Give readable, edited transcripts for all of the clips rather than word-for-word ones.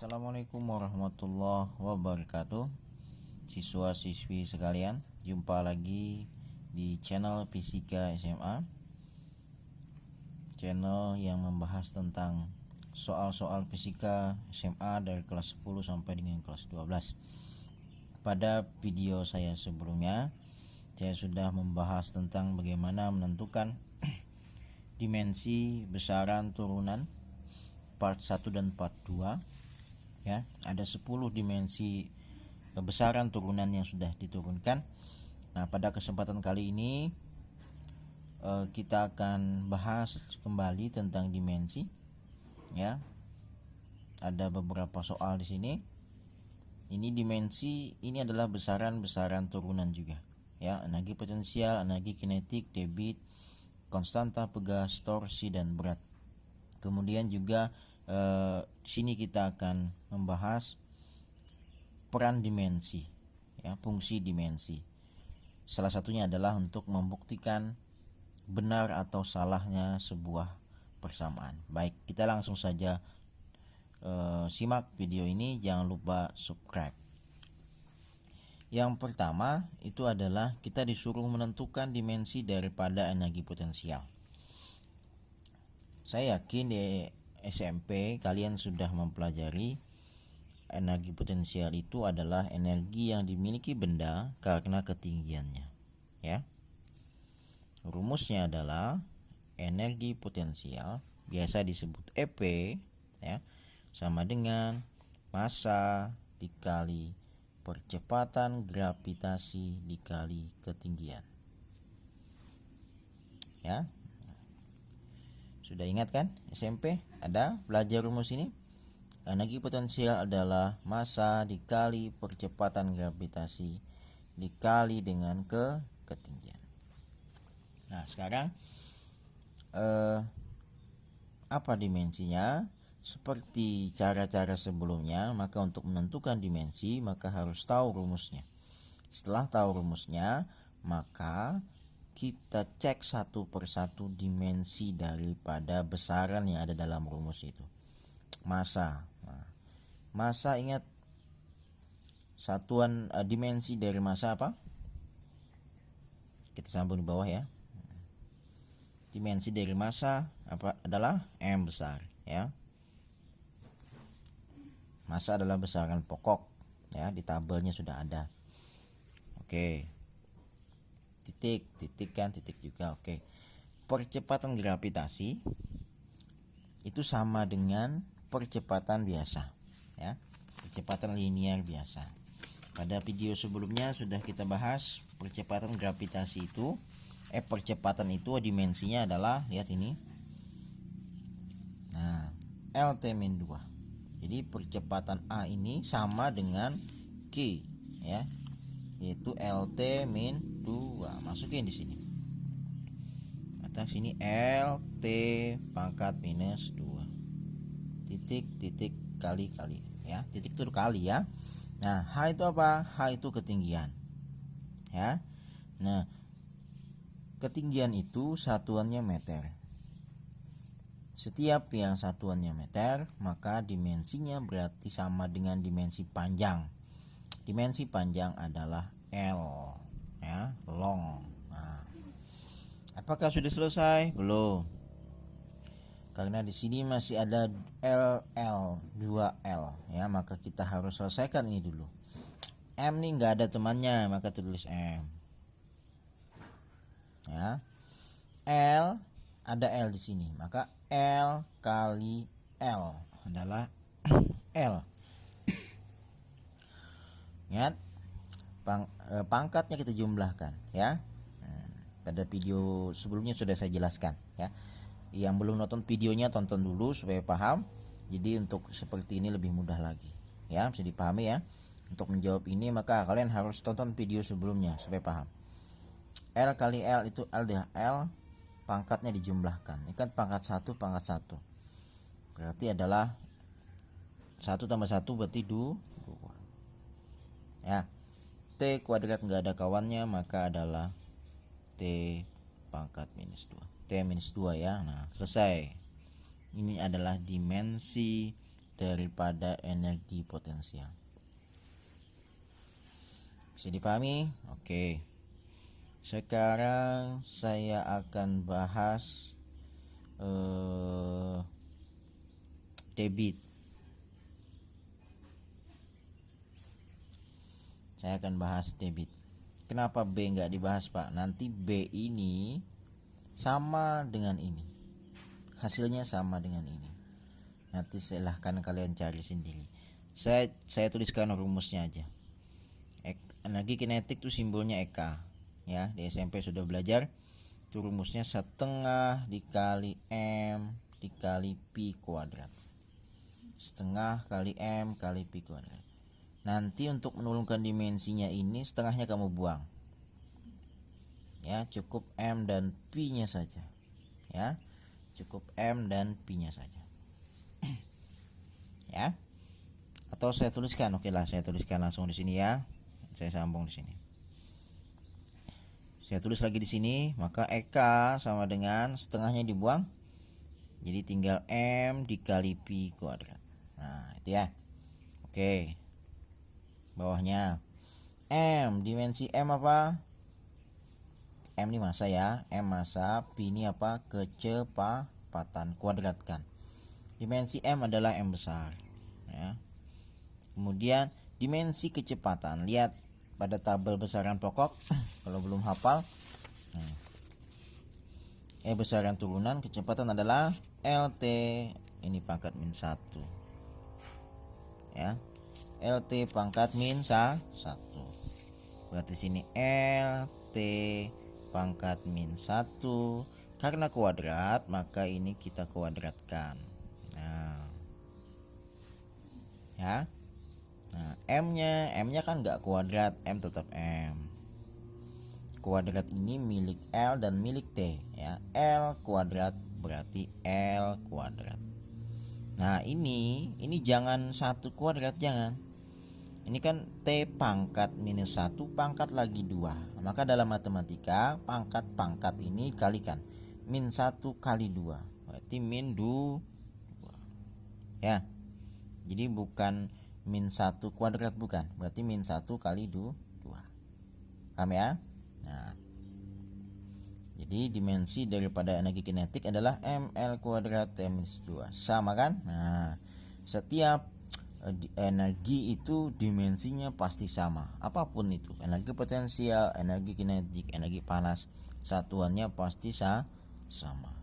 Assalamualaikum warahmatullahi wabarakatuh. Siswa-siswi sekalian, jumpa lagi di channel Fisika SMA, channel yang membahas tentang soal-soal fisika SMA dari kelas 10 sampai dengan kelas 12. Pada video saya sebelumnya, saya sudah membahas tentang bagaimana menentukan dimensi besaran turunan part 1 dan part 2. Ya, ada 10 dimensi besaran turunan yang sudah diturunkan. Nah, pada kesempatan kali ini kita akan bahas kembali tentang dimensi. Ya, ada beberapa soal di sini. Ini dimensi, ini adalah besaran turunan juga. Ya, energi potensial, energi kinetik, debit, konstanta pegas, torsi, dan berat. Kemudian juga sini kita akan membahas peran dimensi, ya, fungsi dimensi. Salah satunya adalah untuk membuktikan benar atau salahnya sebuah persamaan. Baik, kita langsung saja simak video ini. Jangan lupa subscribe. Yang pertama itu adalah kita disuruh menentukan dimensi daripada energi potensial. Saya yakin di SMP kalian sudah mempelajari energi potensial itu adalah energi yang dimiliki benda karena ketinggiannya, ya. Rumusnya adalah energi potensial, biasa disebut EP, ya, sama dengan massa dikali percepatan gravitasi dikali ketinggian. Ya. Sudah ingat kan SMP? Ada belajar rumus ini? Energi potensial adalah massa dikali percepatan gravitasi dikali dengan ketinggian. Nah, sekarang apa dimensinya? Seperti cara-cara sebelumnya, maka untuk menentukan dimensi maka harus tahu rumusnya. Setelah tahu rumusnya, maka kita cek satu persatu dimensi daripada besaran yang ada dalam rumus itu. Massa. Nah, massa, ingat satuan dimensi dari massa apa? Kita sambung di bawah ya. Dimensi dari massa apa adalah M besar, ya. Massa adalah besaran pokok, ya, di tabelnya sudah ada. Oke. Titik kan, titik juga. Oke. Percepatan gravitasi itu sama dengan percepatan biasa, ya. Percepatan linear biasa. Pada video sebelumnya sudah kita bahas percepatan gravitasi itu percepatan itu dimensinya adalah, lihat ini. Nah, LT-2. Jadi percepatan A ini sama dengan Q, ya, yaitu LT-2. Masukin di sini. Atas sini LT pangkat minus 2. Titik kali, ya. Titik itu kali, ya. Nah, H itu apa? H itu ketinggian. Ya. Nah, ketinggian itu satuannya meter. Setiap yang satuannya meter, maka dimensinya berarti sama dengan dimensi panjang. Dimensi panjang adalah L, ya, long. Nah, apakah sudah selesai? Belum. Karena di sini masih ada LL 2L, ya, maka kita harus selesaikan ini dulu. M nih nggak ada temannya, maka tulis M. Ya. L ada L di sini, maka L kali L adalah L. Ingat, pangkatnya kita jumlahkan, ya. Pada video sebelumnya sudah saya jelaskan, ya. Yang belum nonton videonya tonton dulu supaya paham. Jadi untuk seperti ini lebih mudah lagi, ya, bisa dipahami, ya. Untuk menjawab ini maka kalian harus tonton video sebelumnya supaya paham. L kali L itu L pangkatnya dijumlahkan. Ini kan pangkat 1 pangkat 1. Berarti adalah 1 tambah 1 berarti 2. Ya. T kuadrat nggak ada kawannya, maka adalah T pangkat minus 2. T minus 2, ya. Nah, selesai. Ini adalah dimensi daripada energi potensial. Bisa dipahami? Oke. Sekarang saya akan bahas debit. Saya akan bahas debit. Kenapa B nggak dibahas, Pak? Nanti B ini sama dengan ini, hasilnya sama dengan ini. Nanti silahkan kalian cari sendiri. Saya tuliskan rumusnya aja. Energi kinetik itu simbolnya EK, ya. Di SMP sudah belajar. Itu rumusnya setengah dikali M dikali Pi kuadrat. Setengah kali M kali Pi kuadrat. Nanti untuk menurunkan dimensinya ini setengahnya kamu buang, ya, cukup M dan Pi nya saja, ya, cukup M dan Pi nya saja. Ya, atau saya tuliskan, oke lah, saya tuliskan langsung di sini ya, saya sambung di sini, saya tulis lagi di sini, maka EK sama dengan setengahnya dibuang, jadi tinggal M dikali Pi kuadrat. Nah itu ya, oke. Bawahnya M, dimensi M apa? M ini massa ya, M massa, Pi ini apa? Kecepatan, kuadratkan. Dimensi M adalah M besar, ya. Kemudian dimensi kecepatan, lihat pada tabel besaran pokok kalau belum hafal. Besaran turunan kecepatan adalah LT, ini pangkat min 1, ya. LT pangkat min 1. Berarti sini LT pangkat min 1. Karena kuadrat maka ini kita kuadratkan. Nah, ya. Nah, M-nya kan enggak kuadrat, M tetap M. Kuadrat ini milik L dan milik T, ya. L kuadrat berarti L kuadrat. Nah, ini jangan 1 kuadrat, jangan. Ini kan T pangkat minus 1 pangkat lagi 2. Maka dalam matematika pangkat-pangkat ini kalikan. Min 1 kali 2 berarti min 2. Ya. Jadi bukan min 1 kuadrat, bukan. Berarti min 1 kali 2. Paham ya? Nah. Jadi dimensi daripada energi kinetik adalah ml kuadrat T minus 2. Sama kan? Nah, setiap energi itu dimensinya pasti sama, apapun itu, energi potensial, energi kinetik, energi panas, satuannya pasti sama.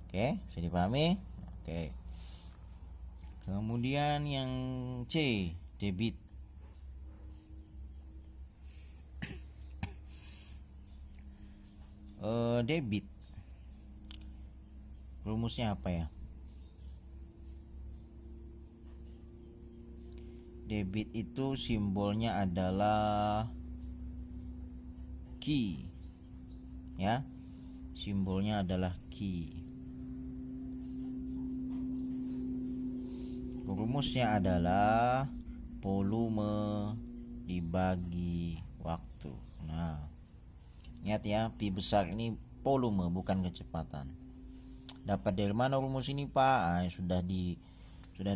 Oke, sudah dipahami? Oke. Kemudian yang C, debit. Debit rumusnya apa ya? Debit itu simbolnya adalah Q, ya, simbolnya adalah Q. Rumusnya adalah volume dibagi waktu. Nah, ingat ya, Pi besar ini volume bukan kecepatan. Dapat dari mana rumus ini, Pak? Sudah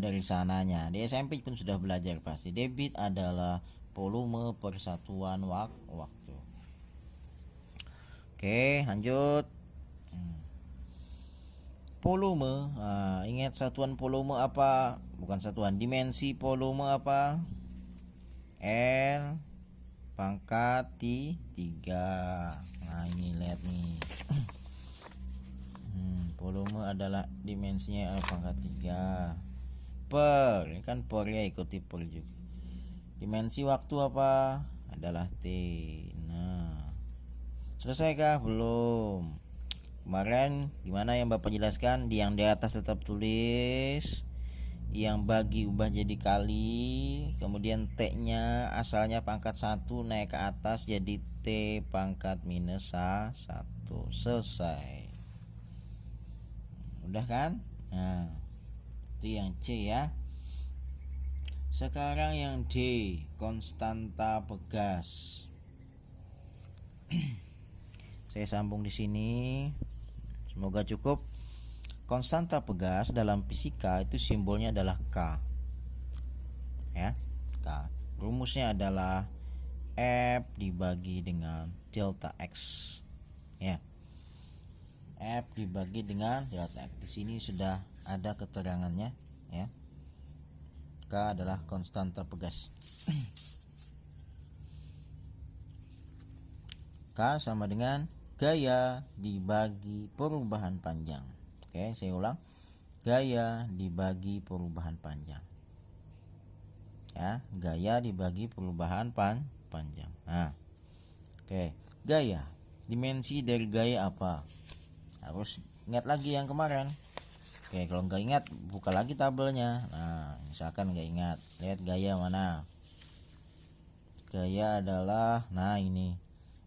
dari sananya. Di SMP pun sudah belajar pasti. Debit adalah volume persatuan waktu. Oke, lanjut. Volume. Ingat satuan volume apa? Bukan satuan, dimensi volume apa? L pangkat 3. Nah, ini lihat nih. Volume adalah dimensinya L pangkat 3. Per, ini kan per ya, ikuti per juga. Dimensi waktu apa? Adalah T. Nah, selesaikah? Belum. Kemarin gimana yang Bapak jelaskan? Di yang di atas tetap tulis, yang bagi ubah jadi kali, kemudian T nya asalnya pangkat 1 naik ke atas jadi T pangkat minus 1. Selesai. Udah kan? Nah, itu yang C ya. Sekarang yang D, konstanta pegas. Saya sambung di sini. Semoga cukup. konstanta pegas dalam fisika itu simbolnya adalah K. Ya, K. Rumusnya adalah F dibagi dengan delta X. Ya. F dibagi dengan delta X. Di sini sudah ada keterangannya, ya. K adalah konstanta pegas. K sama dengan gaya dibagi perubahan panjang. Oke, saya ulang. Gaya dibagi perubahan panjang. Ya, gaya dibagi perubahan panjang. Nah, oke, gaya. Dimensi dari gaya apa? Harus ingat lagi yang kemarin. Oke, kalau nggak ingat, buka lagi tabelnya. Nah, misalkan nggak ingat, lihat gaya mana. Gaya adalah, nah ini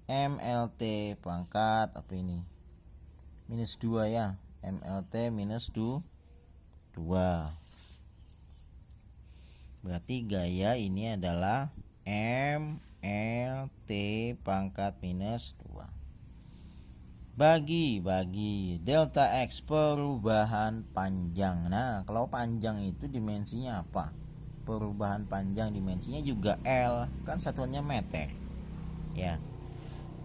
MLT pangkat apa ini? Minus 2 ya. MLT minus 2. Berarti gaya ini adalah MLT pangkat minus 2. Bagi delta X perubahan panjang. Nah, kalau panjang itu dimensinya apa? Perubahan panjang dimensinya juga L, kan satuannya meter. Ya.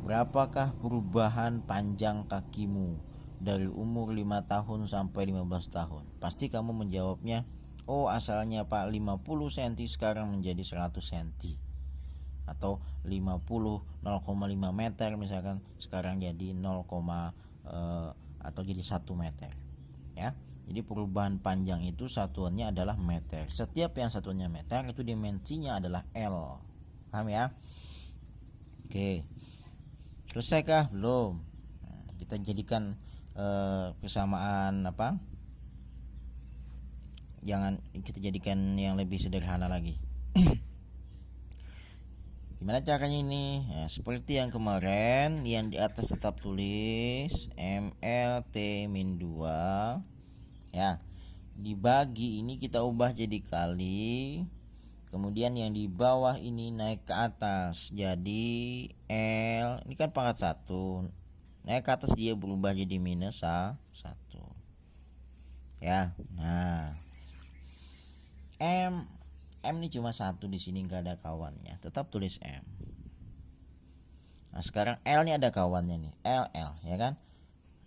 Berapakah perubahan panjang kakimu dari umur 5 tahun sampai 15 tahun? Pasti kamu menjawabnya, oh asalnya Pak 50 cm sekarang menjadi 100 cm. Atau 0,5 meter misalkan sekarang jadi 0, atau jadi 1 meter. Ya. Jadi perubahan panjang itu satuannya adalah meter. Setiap yang satuannya meter itu dimensinya adalah L. Paham ya? Oke. Selesaikah? Belum. Nah, kita jadikan kesamaan apa? Jangan kita jadikan yang lebih sederhana lagi. Gimana caranya ini? Ya, seperti yang kemarin, yang di atas tetap tulis MLT-2. Ya. Dibagi ini kita ubah jadi kali. Kemudian yang di bawah ini naik ke atas jadi L. Ini kan pangkat 1. Naik ke atas dia berubah jadi minus 1. Ya. Nah. M ini cuma 1 di sini, nggak ada kawannya. Tetap tulis M. Nah, sekarang L ini ada kawannya nih. L ya kan?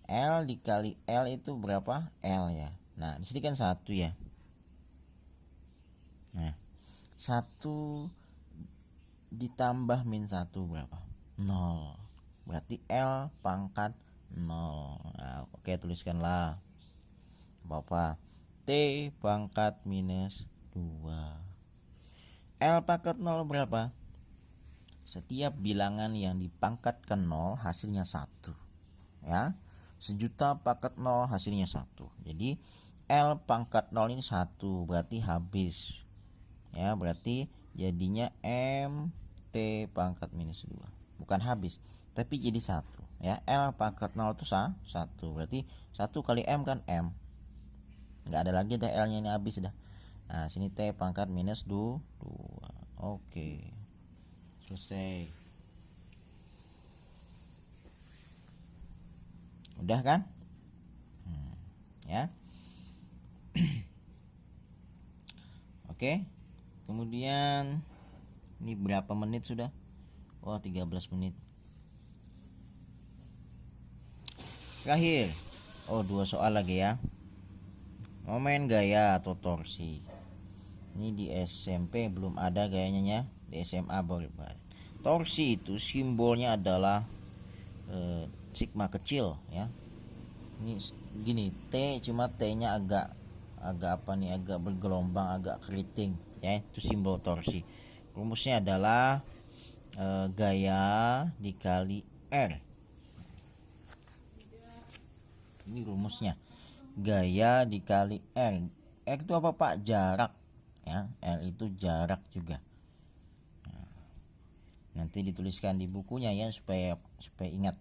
L dikali L itu berapa? L ya. Nah, di sini kan 1 ya. Nah, 1 ditambah min 1 berapa? 0. Berarti L pangkat 0. Nah, oke, tuliskanlah. Apa? T pangkat minus 2. L pangkat 0 berapa? Setiap bilangan yang dipangkatkan 0 hasilnya 1. Ya. 1.000.000 pangkat 0 hasilnya 1. Jadi L pangkat 0 ini 1, berarti habis. Ya, berarti jadinya MT pangkat minus 2. Bukan habis, tapi jadi 1. Ya, L pangkat 0 itu 1. Berarti 1 kali M kan M. Enggak ada lagi dah L-nya ini habis dah. Nah, sini T pangkat minus 2. Oke. Selesai. Udah kan? Ya. Oke. Kemudian ini berapa menit sudah? Oh, 13 menit. Terakhir. Oh, 2 soal lagi ya. Momen gaya atau torsi. Ini di SMP belum ada gayanya ya. Di SMA baru. Torsi itu simbolnya adalah sigma kecil ya. Ini gini, T cuma T-nya agak apa nih, agak bergelombang, agak keriting ya. Itu simbol torsi. Rumusnya adalah gaya dikali R. Ini rumusnya. Gaya dikali R. R itu apa Pak? Jarak ya. R itu jarak juga. Nah, nanti dituliskan di bukunya ya supaya ingat.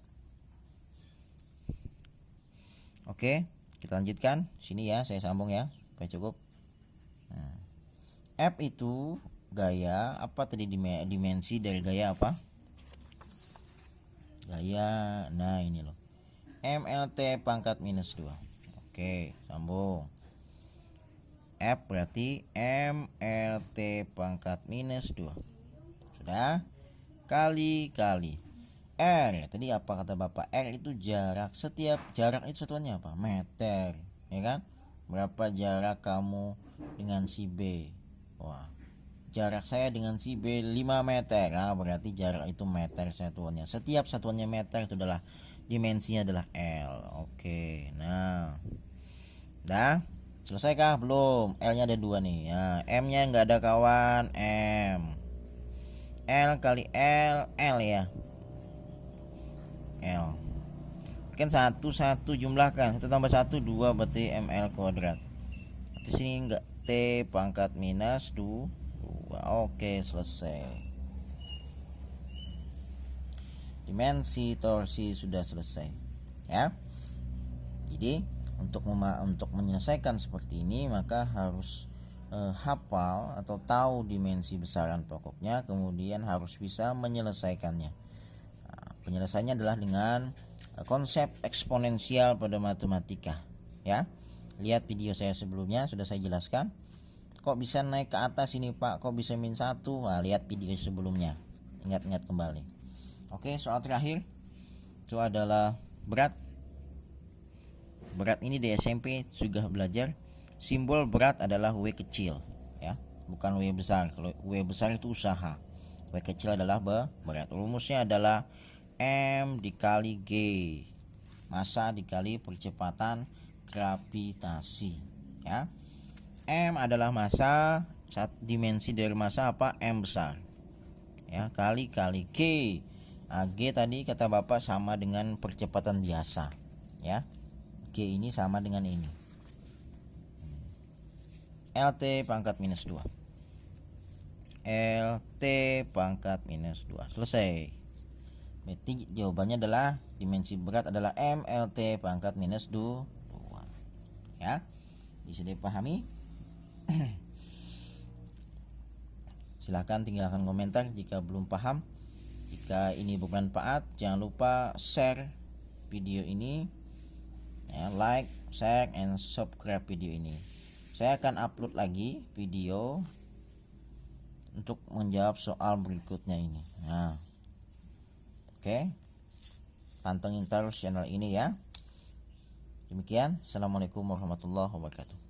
Oke, kita lanjutkan. Sini ya, saya sambung ya supaya cukup. Nah, F itu gaya apa tadi, dimensi dari gaya apa? Gaya, nah ini loh. MLT pangkat minus 2. Oke, sambung. F berarti MLT pangkat minus 2. Sudah? Kali-kali R. Tadi apa kata Bapak? R itu jarak. Setiap jarak itu satuannya apa? Meter. Ya kan? Berapa jarak kamu dengan si B? Wah, jarak saya dengan si B 5 meter. Nah, berarti jarak itu meter satuannya. Setiap satuannya meter itu adalah dimensinya adalah L. Oke, nah udah selesai kah? Belum. L nya ada 2 nih ya. M nya nggak ada kawan. L kali L ya. L kan satu jumlahkan, 1 tambah 1 2 berarti ML kuadrat. Di sini enggak, T pangkat minus 2. Oke, selesai. Dimensi torsi sudah selesai ya. Jadi untuk menyelesaikan seperti ini maka harus hafal atau tahu dimensi besaran pokoknya, kemudian harus bisa menyelesaikannya. Nah, penyelesaiannya adalah dengan konsep eksponensial pada matematika ya. Lihat video saya sebelumnya sudah saya jelaskan. Kok bisa naik ke atas ini Pak? Kok bisa min 1? Nah, lihat video sebelumnya. Ingat-ingat kembali. Oke, soal terakhir itu adalah berat. Berat ini di SMP juga belajar. Simbol berat adalah W kecil ya, bukan W besar. Kalau W besar itu usaha. W kecil adalah berat. Rumusnya adalah M dikali G, massa dikali percepatan gravitasi ya. M adalah massa, dimensi dari massa apa? M besar ya, kali G. Nah, G tadi kata Bapak sama dengan percepatan biasa ya. G ini sama dengan ini. LT pangkat minus 2. LT pangkat minus 2. Selesai. Berarti jawabannya adalah dimensi berat adalah MLT pangkat minus 2 ya. Bisa dipahami? Silahkan tinggalkan komentar jika belum paham. Jika ini bermanfaat, jangan lupa share video ini ya, like, share, and subscribe video ini. Saya akan upload lagi video untuk menjawab soal berikutnya ini. Nah, oke, pantengin terus channel ini ya. Demikian, assalamualaikum warahmatullahi wabarakatuh.